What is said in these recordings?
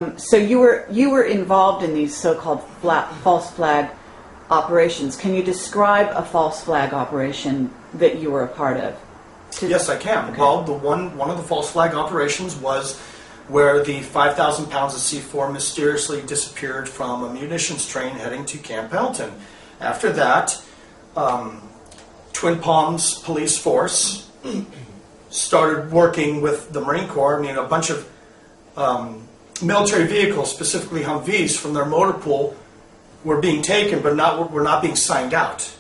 So you were involved in these so-called false flag operations. Can you describe a false flag operation that you were a part of? Yes, I can. Okay. Well, one of the false flag operations was where the 5,000 pounds of C4 mysteriously disappeared from a munitions train heading to Camp Pendleton. After that, Twin Palms police force started working with the Marine Corps. I mean, a bunch of military vehicles, specifically Humvees, from their motor pool were being taken, but were not being signed out.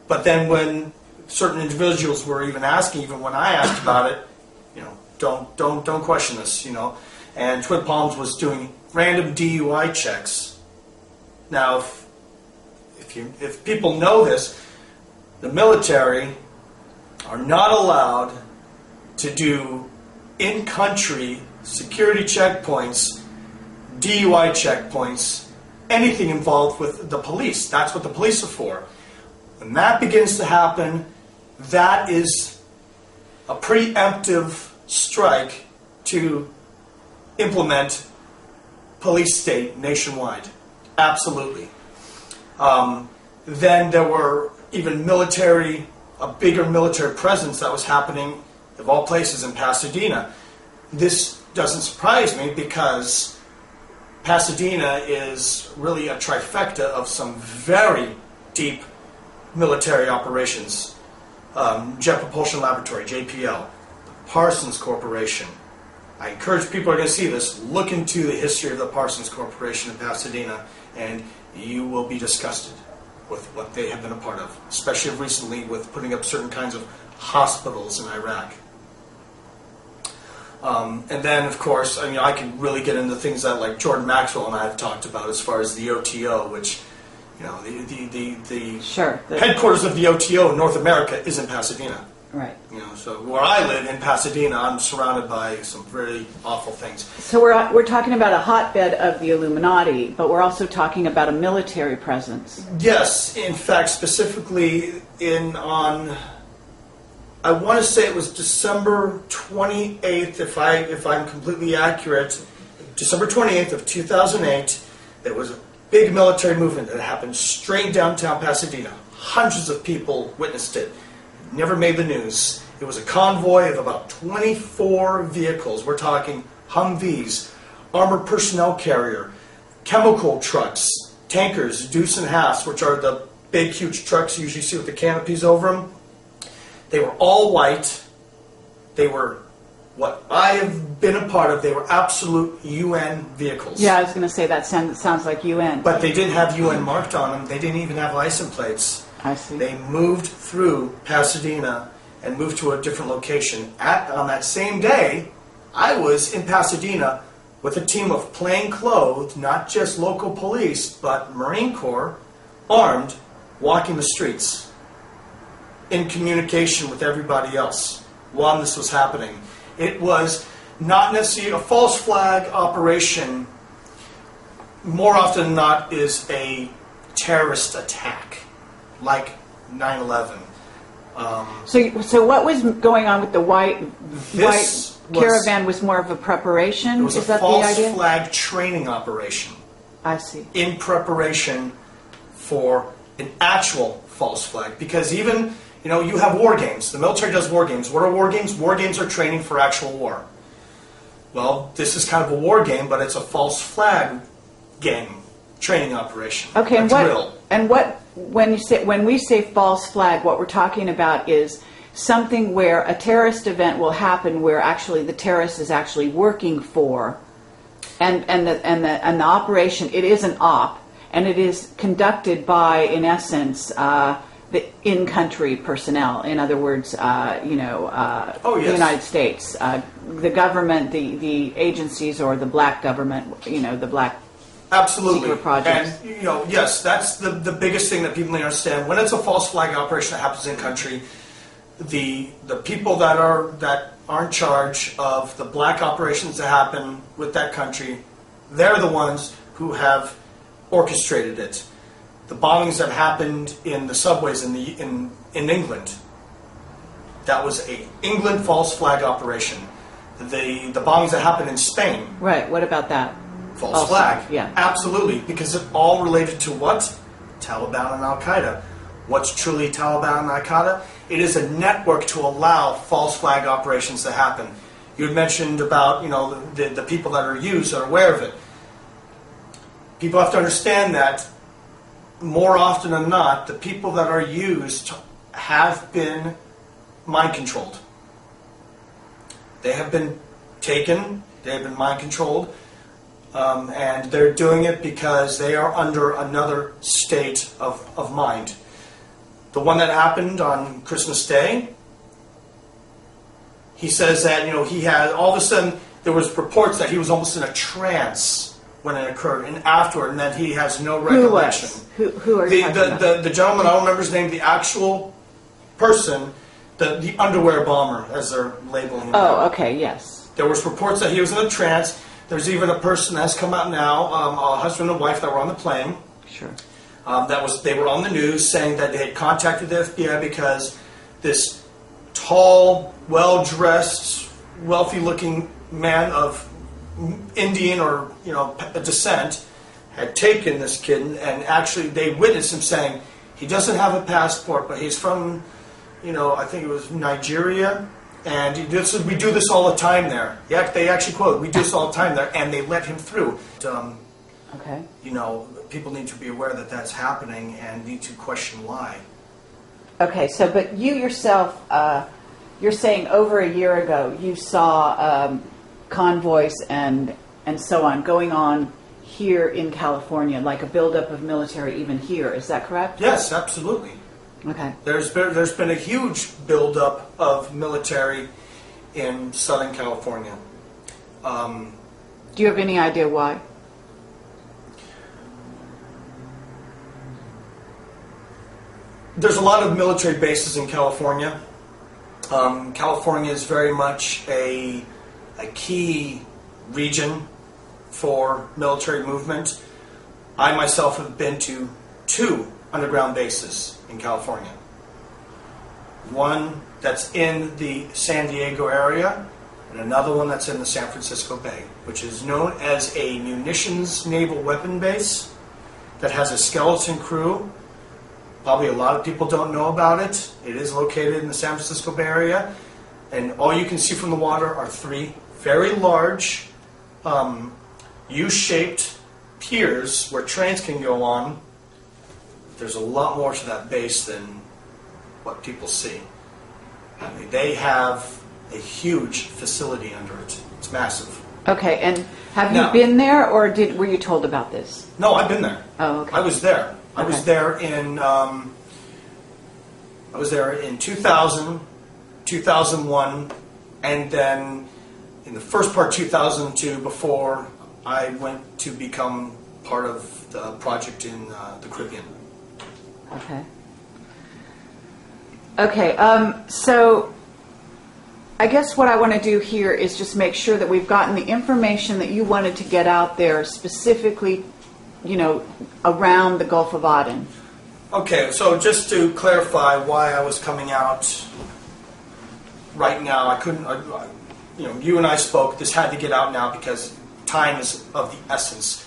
But then when certain individuals were even asking, even when I asked about it, you know, don't question this, you know. And Twin Palms was doing random DUI checks. Now, if people know this, the military are not allowed to do in-country security checkpoints, DUI checkpoints, anything involved with the police. That's what the police are for. When that begins to happen, that is a preemptive strike to implement police state nationwide. Absolutely. Then there were even a bigger military presence that was happening, of all places, in Pasadena. This doesn't surprise me because Pasadena is really a trifecta of some very deep military operations. Jet Propulsion Laboratory, JPL, Parsons Corporation. I encourage people who are going to see this, look into the history of the Parsons Corporation in Pasadena, and you will be disgusted with what they have been a part of, especially recently with putting up certain kinds of hospitals in Iraq. And then, of course, I mean, I can really get into things that like Jordan Maxwell and I have talked about as far as the OTO, which, you know, the headquarters of the OTO in North America is in Pasadena. Right. You know, so where I live in Pasadena, I'm surrounded by some very awful things. So we're talking about a hotbed of the Illuminati, but we're also talking about a military presence. Yes, in fact, specifically I want to say it was December 28th, if I'm completely accurate, December 28th of 2008, there was a big military movement that happened straight downtown Pasadena. Hundreds of people witnessed it. Never made the news. It was a convoy of about 24 vehicles. We're talking Humvees, armored personnel carrier, chemical trucks, tankers, deuce and halves, which are the big, huge trucks you usually see with the canopies over them. They were all white. They were, what I have been a part of, they were absolute UN vehicles. Yeah, I was going to say that sounds like UN. But they didn't have UN marked on them. They didn't even have license plates. I see. They moved through Pasadena and moved to a different location. On that same day, I was in Pasadena with a team of plainclothes, not just local police, but Marine Corps, armed, walking the streets, in communication with everybody else while this was happening. It was not necessarily a false flag operation. More often than not is a terrorist attack, like 9/11. So what was going on with the white caravan was more of a preparation? It was Is a that false the idea? flag training operation. I see. In preparation for an actual false flag. Because even, you know, you have war games. The military does war games. What are war games? War games are training for actual war. Well, this is kind of a war game, but it's a false flag game training operation. Okay, a drill. When we say false flag, what we're talking about is something where a terrorist event will happen where actually the terrorist is actually working for, and the operation, it is an op, and it is conducted by, in essence, the in-country personnel. In other words, the United States, the government, the agencies, or the black government, the black. Absolutely. Secret projects. And, yes, that's the biggest thing that people need to understand. When it's a false flag operation that happens in country, the people that are in charge of the black operations that happen with that country, they're the ones who have orchestrated it. The bombings that happened in the subways in England, that was a England false flag operation. The bombings that happened in Spain. Right. What about that? false flag. Yeah. Absolutely, because it all related to what? Taliban and Al-Qaeda. What's truly Taliban and Al-Qaeda? It is a network to allow false flag operations to happen. You had mentioned about, the people that are used are aware of it. People have to understand that more often than not, the people that are used have been mind controlled. They have been taken, they have been mind controlled, and they're doing it because they are under another state of mind. The one that happened on Christmas Day, he says that, he had, all of a sudden, there was reports that he was almost in a trance when it occurred, and afterward, and that he has no recollection. Who are you talking about? The gentleman, I don't remember his name, the actual person, the underwear bomber, as they're labeling him. Oh, okay, yes. There was reports that he was in a trance. There's even a person that's come out now, a husband and wife that were on the plane. Sure. They were on the news saying that they had contacted the FBI because this tall, well-dressed, wealthy-looking man of Indian or descent had taken this kid, and actually they witnessed him saying he doesn't have a passport, but he's from, I think it was Nigeria, and we do this all the time there. Yeah, they actually quote, "We do this all the time there," and they let him through. Okay. People need to be aware that that's happening and need to question why. Okay, but you yourself, you're saying over a year ago you saw convoys and so on going on here in California, like a buildup of military even here. Is that correct? Yes, absolutely. Okay. There's been a huge buildup of military in Southern California. Do you have any idea why? There's a lot of military bases in California. California is very much a key region for military movement. I myself have been to 2 underground bases in California. One that's in the San Diego area, and another one that's in the San Francisco Bay, which is known as a munitions naval weapon base that has a skeleton crew. Probably a lot of people don't know about it. It is located in the San Francisco Bay Area, and all you can see from the water are 3 very large U-shaped piers where trains can go on. There's a lot more to that base than what people see. I mean, they have a huge facility under it. It's massive. Okay, and have you been there, or were you told about this? No, I've been there. Oh, okay. I was there. I Okay. was there in 2000, 2001, and then in the first part 2002 before I went to become part of the project in the Caribbean. Okay. Okay, so I guess what I want to do here is just make sure that we've gotten the information that you wanted to get out there specifically, around the Gulf of Aden. Okay, so just to clarify why I was coming out right now, I couldn't, you and I spoke, this had to get out now because time is of the essence.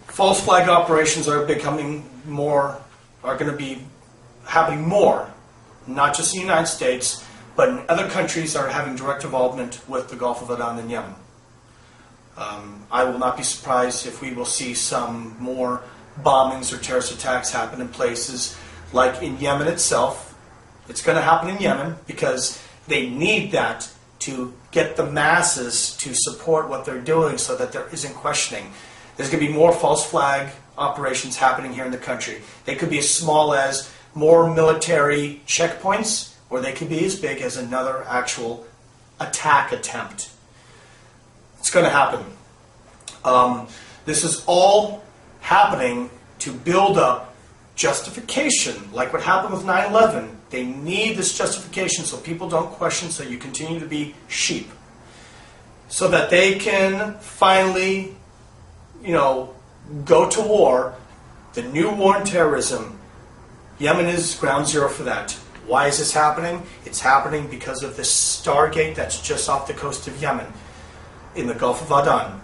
False flag operations are going to be happening more, not just in the United States, but in other countries that are having direct involvement with the Gulf of Aden and Yemen. I will not be surprised if we will see some more bombings or terrorist attacks happen in places like in Yemen itself. It's going to happen in Yemen because they need that to get the masses to support what they're doing so that there isn't questioning. There's going to be more false flag operations happening here in the country. They could be as small as more military checkpoints, or they could be as big as another actual attack attempt. It's going to happen. This is all happening to build up justification, like what happened with 9/11. They need this justification so people don't question, so you continue to be sheep. So that they can finally, go to war. The new war on terrorism, Yemen is ground zero for that. Why is this happening? It's happening because of this Stargate that's just off the coast of Yemen, in the Gulf of Aden.